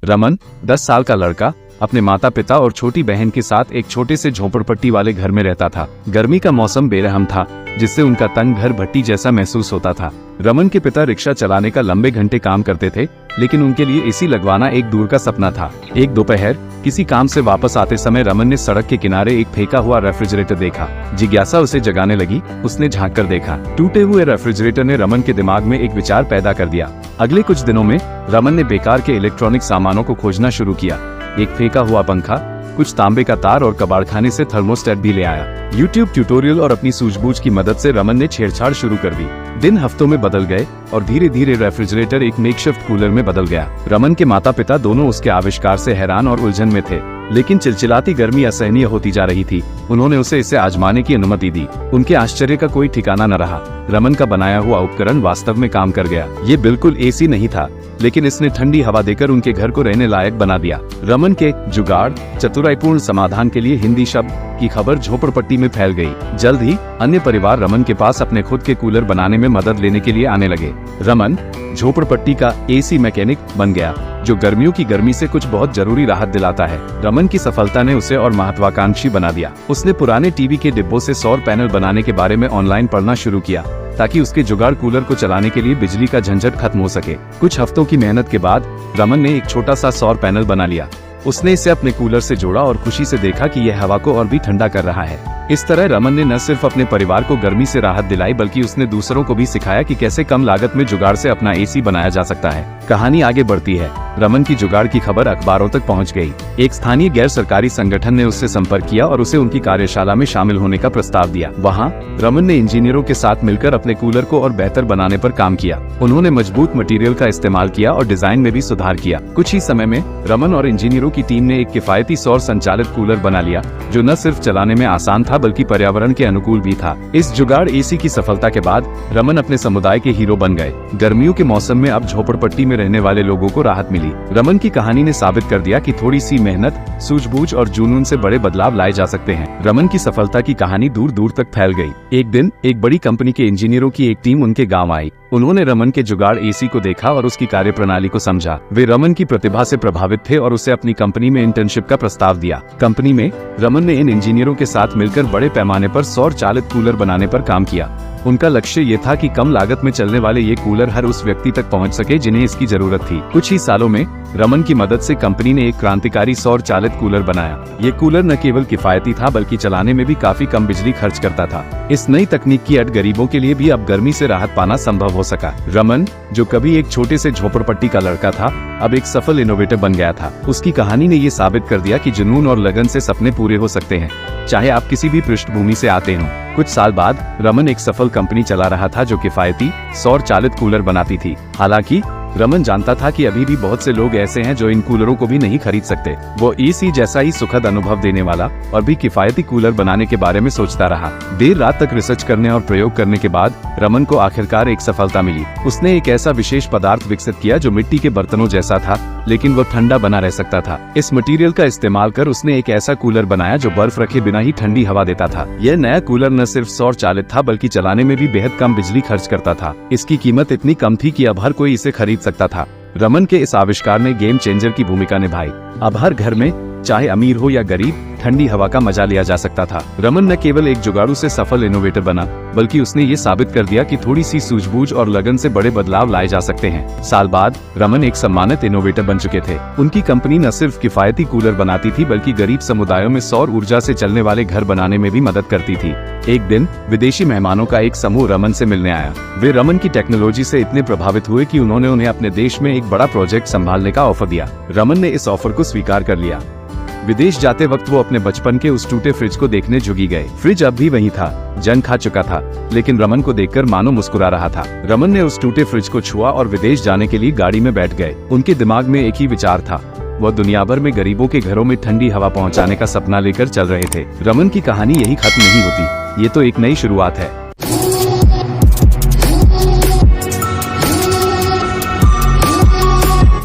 रमन 10 साल का लड़का अपने माता पिता और छोटी बहन के साथ एक छोटे से झोपड़पट्टी वाले घर में रहता था। गर्मी का मौसम बेरहम था, जिससे उनका तंग घर भट्टी जैसा महसूस होता था। रमन के पिता रिक्शा चलाने का लंबे घंटे काम करते थे, लेकिन उनके लिए एसी लगवाना एक दूर का सपना था। एक दोपहर किसी काम से वापस आते समय रमन ने सड़क के किनारे एक फेंका हुआ रेफ्रिजरेटर देखा। जिज्ञासा उसे जगाने लगी। उसने झांक कर देखा। टूटे हुए रेफ्रिजरेटर ने रमन के दिमाग में एक विचार पैदा कर दिया। अगले कुछ दिनों में रमन ने बेकार के इलेक्ट्रॉनिक सामानों को खोजना शुरू किया। एक फेंका हुआ पंखा, कुछ तांबे का तार और कबाड़खाने से थर्मोस्टेट भी ले आया। YouTube ट्यूटोरियल और अपनी सूझबूझ की मदद से रमन ने छेड़छाड़ शुरू कर दी। दिन हफ्तों में बदल गए और धीरे धीरे रेफ्रिजरेटर एक मेकशिफ्ट कूलर में बदल गया। रमन के माता पिता दोनों उसके आविष्कार से हैरान और उलझन में थे, लेकिन चिलचिलाती गर्मी असहनीय होती जा रही थी। उन्होंने उसे इसे आजमाने की अनुमति दी। उनके आश्चर्य का कोई ठिकाना न रहा। रमन का बनाया हुआ उपकरण वास्तव में काम कर गया। ये बिल्कुल एसी नहीं था, लेकिन इसने ठंडी हवा देकर उनके घर को रहने लायक बना दिया। रमन के जुगाड़ चतुराईपूर्ण समाधान के लिए हिंदी शब्द की खबर झोपड़पट्टी में फैल गई। जल्द ही अन्य परिवार रमन के पास अपने खुद के कूलर बनाने में मदद लेने के लिए आने लगे। रमन झोपड़पट्टी का एसी मैकेनिक बन गया, जो गर्मियों की गर्मी से कुछ बहुत जरूरी राहत दिलाता है। रमन की सफलता ने उसे और महत्वाकांक्षी बना दिया। उसने पुराने टीवी के डिब्बों से सौर पैनल बनाने के बारे में ऑनलाइन पढ़ना शुरू किया, ताकि उसके जुगाड़ कूलर को चलाने के लिए बिजली का झंझट खत्म हो सके। कुछ हफ्तों की मेहनत के बाद रमन ने एक छोटा सा सौर पैनल बना लिया। उसने इसे अपने कूलर से जोड़ा और खुशी से देखा कि यह हवा को और भी ठंडा कर रहा है। इस तरह रमन ने न सिर्फ अपने परिवार को गर्मी से राहत दिलाई, बल्कि उसने दूसरों को भी सिखाया कि कैसे कम लागत में जुगाड़ से अपना एसी बनाया जा सकता है। कहानी आगे बढ़ती है। रमन की जुगाड़ की खबर अखबारों तक पहुंच गई। एक स्थानीय गैर सरकारी संगठन ने उससे संपर्क किया और उसे उनकी कार्यशाला में शामिल होने का प्रस्ताव दिया। वहाँ रमन ने इंजीनियरों के साथ मिलकर अपने कूलर को और बेहतर बनाने पर काम किया। उन्होंने मजबूत मटेरियल का इस्तेमाल किया और डिजाइन में भी सुधार किया। कुछ ही समय में रमन और इंजीनियरों की टीम ने एक किफायती सौर संचालित कूलर बना लिया, जो न सिर्फ चलाने में आसान था बल्कि पर्यावरण के अनुकूल भी था। इस जुगाड़ एसी की सफलता के बाद रमन अपने समुदाय के हीरो बन गए। गर्मियों के मौसम में अब झोपड़पट्टी में रहने वाले लोगों को राहत मिली। रमन की कहानी ने साबित कर दिया कि थोड़ी सी मेहनत, सूझबूझ और जुनून से बड़े बदलाव लाए जा सकते हैं। रमन की सफलता की कहानी दूर दूर तक फैल गई। एक दिन एक बड़ी कंपनी के इंजीनियरों की एक टीम उनके गांव आई। उन्होंने रमन के जुगाड़ एसी को देखा और उसकी कार्यप्रणाली को समझा। वे रमन की प्रतिभा से प्रभावित थे और उसे अपनी कंपनी में इंटर्नशिप का प्रस्ताव दिया। कंपनी में रमन ने इन इंजीनियरों के साथ मिलकर बड़े पैमाने पर सौर चालित कूलर बनाने पर काम किया। उनका लक्ष्य ये था कि कम लागत में चलने वाले ये कूलर हर उस व्यक्ति तक पहुंच सके जिन्हें इसकी जरूरत थी। कुछ ही सालों में रमन की मदद से कंपनी ने एक क्रांतिकारी सौर चालित कूलर बनाया। ये कूलर न केवल किफायती था, बल्कि चलाने में भी काफी कम बिजली खर्च करता था। इस नई तकनीक की अट गरीबों के लिए भी अब गर्मी से राहत पाना संभव हो सका। रमन, जो कभी एक छोटे से झोपड़पट्टी का लड़का था, अब एक सफल इनोवेटर बन गया था। उसकी कहानी ने ये साबित कर दिया कि जुनून और लगन से सपने पूरे हो सकते हैं, चाहे आप किसी भी पृष्ठभूमि से आते हों। कुछ साल बाद रमन एक सफल कंपनी चला रहा था, जो किफायती सौर चालित कूलर बनाती थी। हालांकि रमन जानता था कि अभी भी बहुत से लोग ऐसे हैं जो इन कूलरों को भी नहीं खरीद सकते। वो एसी जैसा ही सुखद अनुभव देने वाला और भी किफायती कूलर बनाने के बारे में सोचता रहा। देर रात तक रिसर्च करने और प्रयोग करने के बाद रमन को आखिरकार एक सफलता मिली। उसने एक ऐसा विशेष पदार्थ विकसित किया जो मिट्टी के बर्तनों जैसा था, लेकिन वो ठंडा बना रह सकता था। इस मटेरियल का इस्तेमाल कर उसने एक ऐसा कूलर बनाया जो बर्फ रखे बिना ही ठंडी हवा देता था। यह नया कूलर न सिर्फ सौर चालित था, बल्कि चलाने में भी बेहद कम बिजली खर्च करता था। इसकी कीमत इतनी कम थी कि अब हर कोई इसे खरीद सकता था। रमन के इस आविष्कार ने गेम चेंजर की भूमिका निभाई। अब हर घर में, चाहे अमीर हो या गरीब, ठंडी हवा का मजा लिया जा सकता था। रमन न केवल एक जुगाड़ू से सफल इनोवेटर बना, बल्कि उसने ये साबित कर दिया कि थोड़ी सी सूझबूझ और लगन से बड़े बदलाव लाए जा सकते हैं। साल बाद रमन एक सम्मानित इनोवेटर बन चुके थे। उनकी कंपनी न सिर्फ किफायती कूलर बनाती थी, बल्कि गरीब समुदायों में सौर ऊर्जा से चलने वाले घर बनाने में भी मदद करती थी। एक दिन विदेशी मेहमानों का एक समूह रमन से मिलने आया। वे रमन की टेक्नोलॉजी से इतने प्रभावित हुए कि उन्होंने उन्हें अपने देश में एक बड़ा प्रोजेक्ट संभालने का ऑफर दिया। रमन ने इस ऑफर को स्वीकार कर लिया। विदेश जाते वक्त वो अपने बचपन के उस टूटे फ्रिज को देखने झुकी गए। फ्रिज अब भी वही था, जंग खा चुका था, लेकिन रमन को देखकर मानो मुस्कुरा रहा था। रमन ने उस टूटे फ्रिज को छुआ और विदेश जाने के लिए गाड़ी में बैठ गए। उनके दिमाग में एक ही विचार था, वह दुनिया भर में गरीबों के घरों में ठंडी हवा पहुंचाने का सपना लेकर चल रहे थे। रमन की कहानी यही खत्म नहीं होती, ये तो एक नई शुरुआत है।